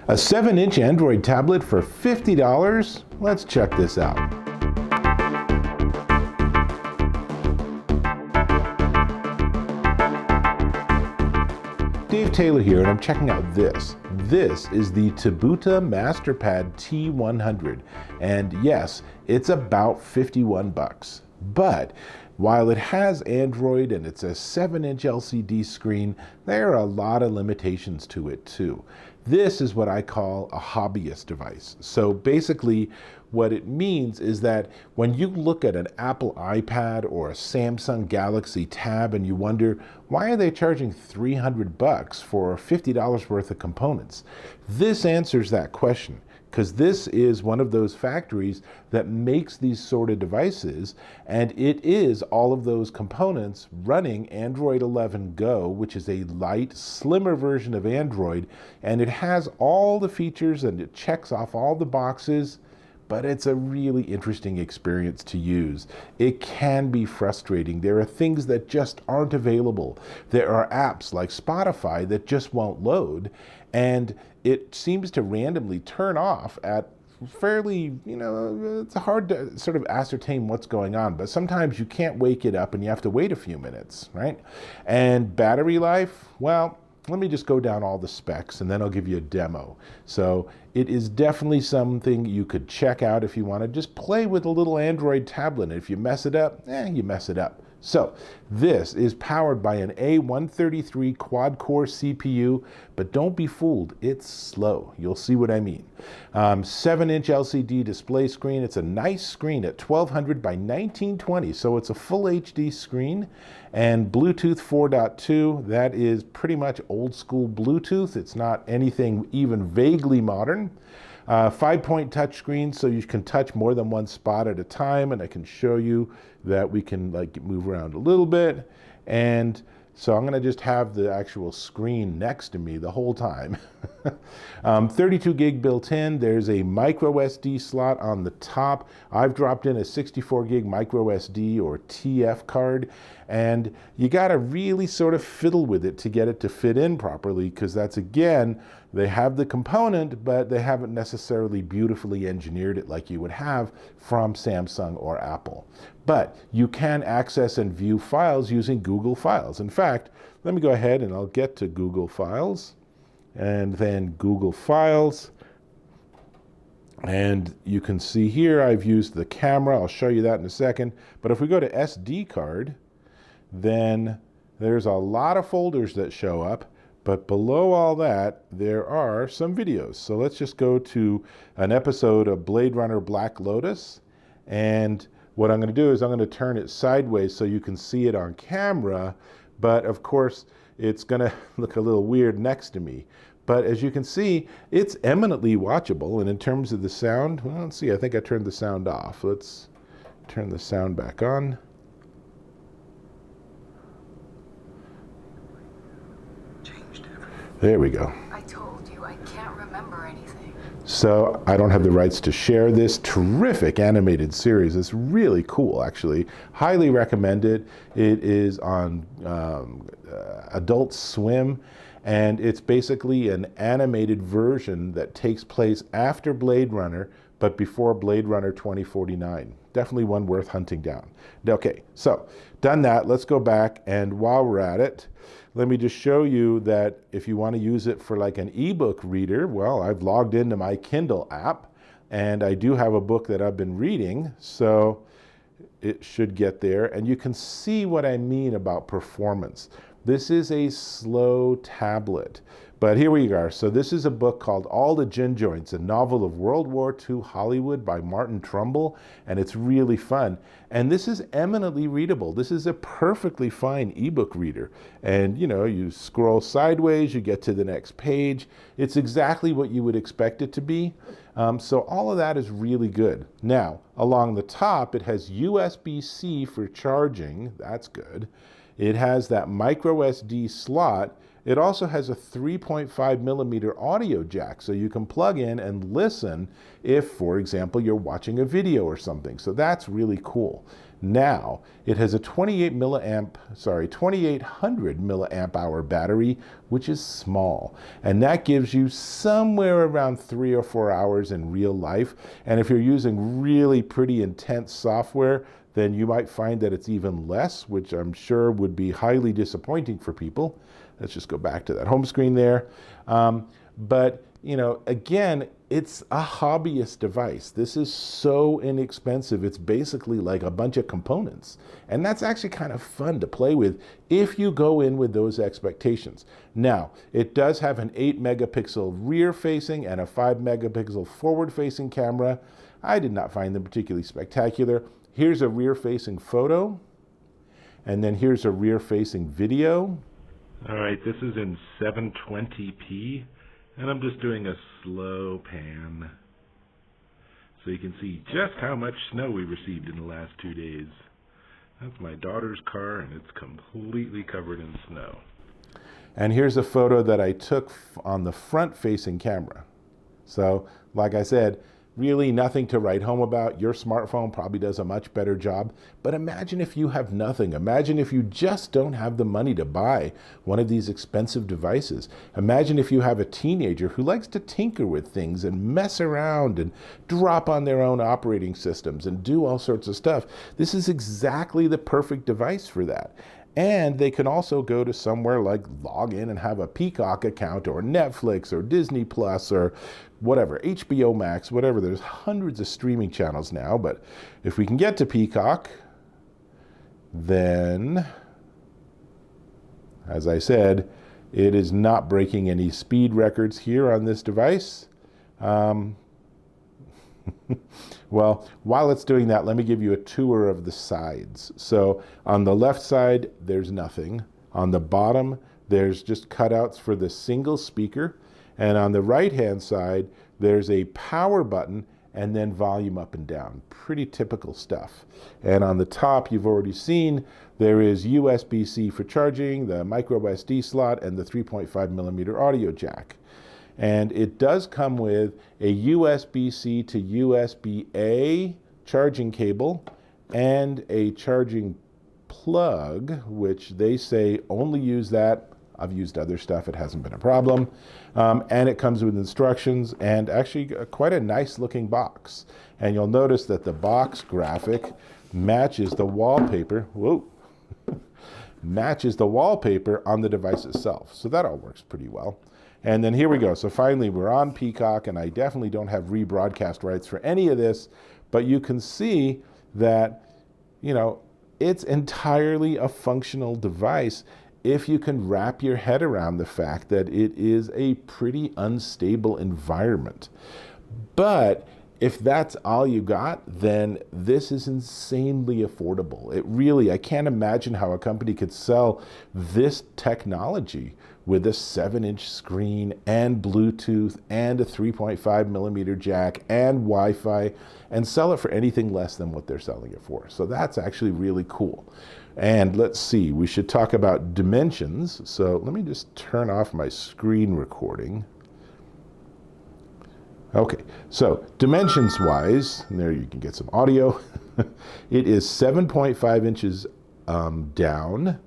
A 7-inch Android tablet for $50? Let's check this out. Dave Taylor here, and I'm checking out this. This is the Tibuta MasterPad T100, and yes, it's about 51 bucks. But while it has Android and it's a 7-inch LCD screen, there are a lot of limitations to it too. This is what I call a hobbyist device. So basically, what it means is that when you look at an Apple iPad or a Samsung Galaxy Tab and you wonder, why are they charging 300 bucks for $50 worth of components? This answers that question, because this is one of those factories that makes these sort of devices, and it is all of those components running Android 11 Go, which is a light, slimmer version of Android, and it has all the features and it checks off all the boxes, but it's a really interesting experience to use. It can be frustrating. There are things that just aren't available. There are apps like Spotify that just won't load, and it seems to randomly turn off at fairly, it's hard to sort of ascertain what's going on, but sometimes you can't wake it up and you have to wait a few minutes, right? And battery life, well, let me just go down all the specs and then I'll give you a demo. So it is definitely something you could check out if you want to just play with a little Android tablet. And if you mess it up, you mess it up. So this is powered by an A133 quad-core CPU, but don't be fooled, it's slow. You'll see what I mean. 7-inch LCD display screen. It's a nice screen at 1200 by 1920, so it's a full HD screen. And Bluetooth 4.2, that is pretty much old school Bluetooth. It's not anything even vaguely modern. 5-point touch screen, so you can touch more than one spot at a time, and I can show you that we can move around a little bit. And so I'm going to just have the actual screen next to me the whole time. 32 gig built in. There's a MicroSD slot on the top. I've dropped in a 64 gig MicroSD or TF card, and you got to really sort of fiddle with it to get it to fit in properly, because that's, again, they have the component, but they haven't necessarily beautifully engineered it like you would have from Samsung or Apple. But you can access and view files using Google Files. In fact, let me go ahead and I'll get to Google Files, and then Google Files. And you can see here I've used the camera. I'll show you that in a second. But if we go to SD card, then there's a lot of folders that show up. But below all that, there are some videos. So let's just go to an episode of Blade Runner Black Lotus. And what I'm going to do is I'm going to turn it sideways so you can see it on camera. But of course, it's going to look a little weird next to me. But as you can see, it's eminently watchable. And in terms of the sound, well, let's see, I think I turned the sound off. Let's turn the sound back on. There we go. I told you, I can't remember anything. So I don't have the rights to share this terrific animated series. It's really cool, actually. Highly recommend it. It is on Adult Swim, and it's basically an animated version that takes place after Blade Runner, but before Blade Runner 2049. Definitely one worth hunting down. Okay, so done that. Let's go back, and while we're at it, let me just show you that if you want to use it for like an ebook reader, well, I've logged into my Kindle app, and I do have a book that I've been reading, so it should get there. And you can see what I mean about performance. This is a slow tablet, but here we are. So this is a book called All the Gin Joints, a novel of World War II Hollywood by Martin Trumbull, and it's really fun. And this is eminently readable. This is a perfectly fine ebook reader. And you scroll sideways, you get to the next page. It's exactly what you would expect it to be. So all of that is really good. Now, along the top, it has USB-C for charging. That's good. It has that micro SD slot, it also has a 3.5 millimeter audio jack, so you can plug in and listen if, for example, you're watching a video or something. So that's really cool. Now, it has a 2800 milliamp hour battery, which is small. And that gives you somewhere around 3 or 4 hours in real life. And if you're using really pretty intense software, then you might find that it's even less, which I'm sure would be highly disappointing for people. Let's just go back to that home screen there. But, you know, again, it's a hobbyist device. This is so inexpensive. It's basically like a bunch of components. And that's actually kind of fun to play with if you go in with those expectations. Now, it does have an 8 megapixel rear facing and a 5 megapixel forward facing camera. I did not find them particularly spectacular. Here's a rear facing photo. And then here's a rear facing video. All right, this is in 720p. And I'm just doing a slow pan so you can see just how much snow we received in the last 2 days. That's my daughter's car, and it's completely covered in snow. And here's a photo that I took on the front-facing camera. So, like I said, really nothing to write home about. Your smartphone probably does a much better job. But imagine if you have nothing. Imagine if you just don't have the money to buy one of these expensive devices. Imagine if you have a teenager who likes to tinker with things and mess around and drop on their own operating systems and do all sorts of stuff. This is exactly the perfect device for that. And they can also go to somewhere like log in and have a Peacock account or Netflix or Disney Plus or whatever, HBO Max, whatever. There's hundreds of streaming channels now, but if we can get to Peacock, then, as I said, it is not breaking any speed records here on this device. Well, while it's doing that, let me give you a tour of the sides. So on the left side, there's nothing. On the bottom, there's just cutouts for the single speaker. And on the right-hand side, there's a power button and then volume up and down. Pretty typical stuff. And on the top, you've already seen, there is USB-C for charging, the MicroSD slot, and the 3.5 millimeter audio jack. And it does come with a USB-C to USB-A charging cable and a charging plug, which they say only use that. I've used other stuff, it hasn't been a problem. And it comes with instructions and actually quite a nice looking box. And you'll notice that the box graphic matches the wallpaper. Whoa. Matches the wallpaper on the device itself. So that all works pretty well. And then here we go. So finally, we're on Peacock, and I definitely don't have rebroadcast rights for any of this, but you can see that, you know, it's entirely a functional device if you can wrap your head around the fact that it is a pretty unstable environment. But if that's all you got, then this is insanely affordable. It really, I can't imagine how a company could sell this technology with a 7-inch screen and Bluetooth and a 3.5 millimeter jack and Wi-Fi and sell it for anything less than what they're selling it for. So that's actually really cool. And let's see, we should talk about dimensions. So let me just turn off my screen recording. Okay, so dimensions-wise, and there you can get some audio. It is 7.5 inches down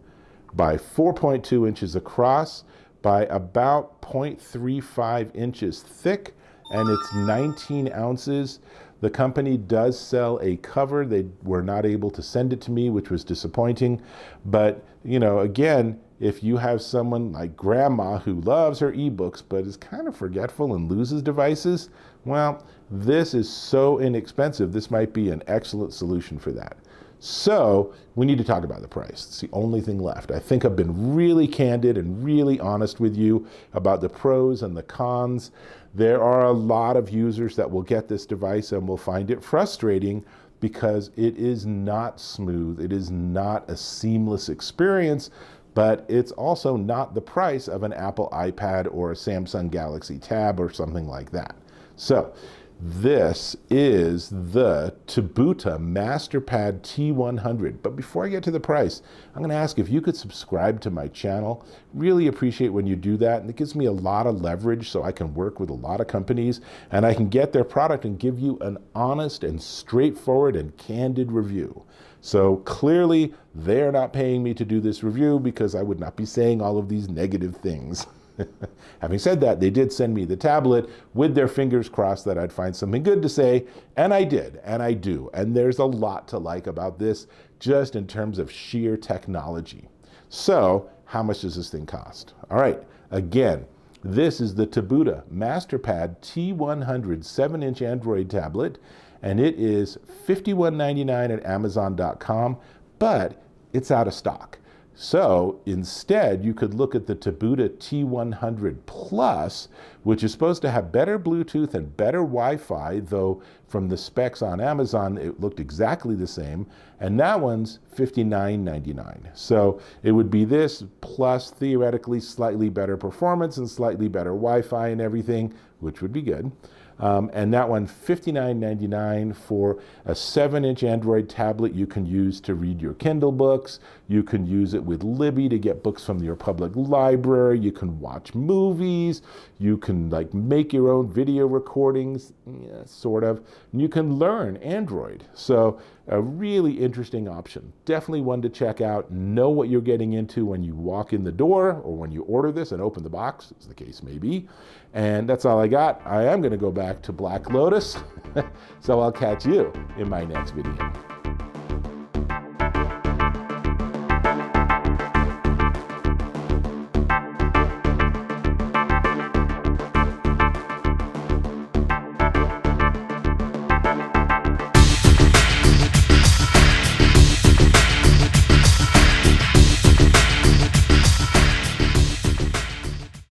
by 4.2 inches across by about 0.35 inches thick, and it's 19 ounces. The company does sell a cover. They were not able to send it to me, which was disappointing. But, you know, again, if you have someone like grandma who loves her ebooks but is kind of forgetful and loses devices, well, this is so inexpensive. This might be an excellent solution for that. So we need to talk about the price. It's the only thing left. I think I've been really candid and really honest with you about the pros and the cons. There are a lot of users that will get this device and will find it frustrating because it is not smooth. It is not a seamless experience, but it's also not the price of an Apple iPad or a Samsung Galaxy Tab or something like that. So This is the Tibuta MasterPad T100. But before I get to the price, I'm going to ask if you could subscribe to my channel. Really appreciate when you do that. And it gives me a lot of leverage so I can work with a lot of companies and I can get their product and give you an honest and straightforward and candid review. So clearly they're not paying me to do this review because I would not be saying all of these negative things. Having said that, they did send me the tablet with their fingers crossed that I'd find something good to say, and I did, and I do. And there's a lot to like about this, just in terms of sheer technology. So, how much does this thing cost? All right, again, this is the Tibuta MasterPad T100 7-inch Android tablet, and it is $51.99 at Amazon.com, but it's out of stock. So instead, you could look at the Tibuta T100 Plus, which is supposed to have better Bluetooth and better Wi-Fi, though from the specs on Amazon, it looked exactly the same. And that one's $59.99. So it would be this plus theoretically slightly better performance and slightly better Wi-Fi and everything, which would be good. And that one, $59.99 for a 7-inch Android tablet you can use to read your Kindle books. You can use it with Libby to get books from your public library. You can watch movies. You can like make your own video recordings, yeah, sort of. And you can learn Android. So a really interesting option. Definitely one to check out. Know what you're getting into when you walk in the door or when you order this and open the box, as the case may be. And that's all I got. I am going to go back to Black Lotus. So I'll catch you in my next video.